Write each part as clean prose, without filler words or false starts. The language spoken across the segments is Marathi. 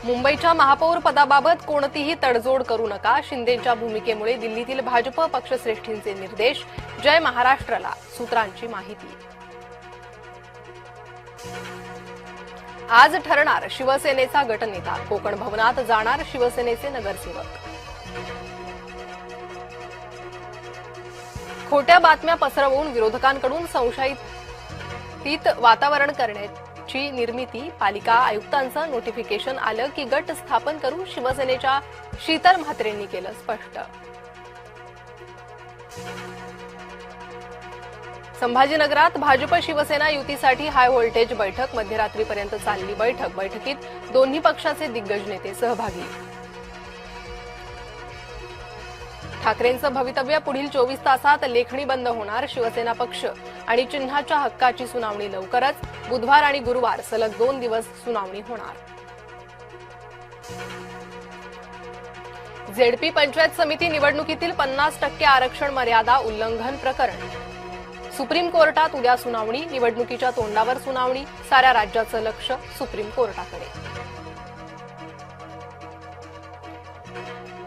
मुंबईच्या महापौर पदाबाबत कोणतीही तडजोड करू नका, शिंदेंच्या भूमिकेमुळे दिल्लीतील भाजप पक्षश्रेष्ठींचे निर्देश, जय महाराष्ट्रला सूत्रांची माहिती। आज ठरणार शिवसेनेचा गटनेता, कोकण भवनात जाणार शिवसेनेचे नगरसेवक। खोट्या बातम्या पसरवून विरोधकांकडून संशयित वातावरण करण्याची निर्मिती, पालिका आयुक्तांचं नोटिफिकेशन आलं की गट स्थापन करू, शिवसेनेच्या शीतल म्हात्रेंनी केलं स्पष्ट। संभाजीनगरात भाजप शिवसेना युतीसाठी हाय व्होल्टेज बैठक, मध्यरात्रीपर्यंत चालली बैठक। बैठकीत दोन्ही पक्षाचे दिग्गज नेते सहभागी। ठाकरेंचं भवितव्य, पुढील 24 तासात लेखणी बंद होणार, शिवसेना पक्ष आणि चिन्हाच्या हक्काची सुनावणी लवकरच, बुधवार आणि गुरुवार सलग 2 दिवस सुनावणी होणार। झेडपी पंचायत समिती निवडणुकीतील 50% आरक्षण मर्यादा उल्लंघन प्रकरण, सुप्रीम कोर्टात उद्या सुनावणी, निवडणुकीच्या तोंडावर सुनावणी, साऱ्या राज्याचं लक्ष सुप्रीम कोर्टाकडे।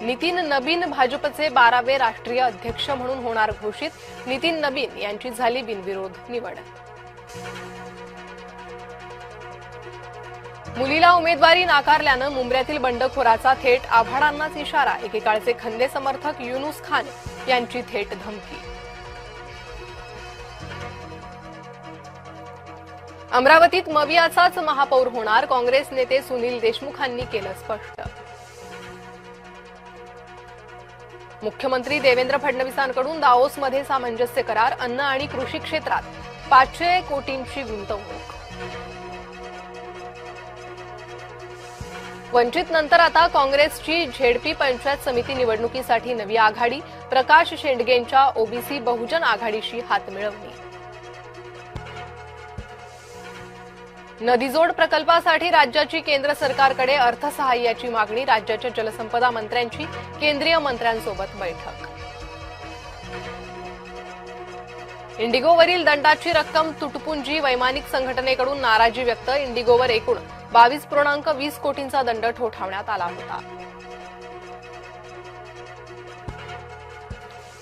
नितीन नबीन भाजपचे 12वे राष्ट्रीय अध्यक्ष म्हणून होणार घोषित, नितीन नबीन यांची झाली बिनविरोध निवड। मुलीला उमेदवारी नाकारल्यानं मुंबऱ्यातील बंडखोराचा थेट आव्हाडांनाच इशारा, एकेकाळचे खंदे समर्थक युनुस खान यांची थेट धमकी। अमरावतीत मवियाचाच महापौर होणार, काँग्रेस नेते सुनील देशमुखांनी केलं स्पष्ट। मुख्यमंत्री देवेंद्र फडणवीसांकडून दाओसमध्ये सामंजस्य करार, अन्न आणि कृषी क्षेत्रात 500 कोटींची गुंतवणूक। वंचित नंतर आता काँग्रेसची झेडपी पंचायत समिती निवडणुकीसाठी नवी आघाडी, प्रकाश शेंडगेंच्या ओबीसी बहुजन आघाडीशी हातमिळवणी। नदीजोड प्रकल्पासाठी राज्याची केंद्र सरकारकडे अर्थसहाय्याची मागणी, राज्याच्या जलसंपदा मंत्र्यांची केंद्रीय मंत्र्यांसोबत बैठक। इंडिगोवरील दंडाची रक्कम तुटपुंजी, वैमानिक संघटनेकडून नाराजी व्यक्त, इंडिगोवर एकूण 22.20 कोटींचा दंड ठोठावण्यात आला होता।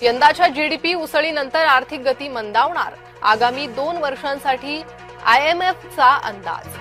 यंदाच्या जीडीपी उसळीनंतर आर्थिक गती मंदावणार, आगामी 2 वर्षांसाठी आयएमएफचा अंदाज।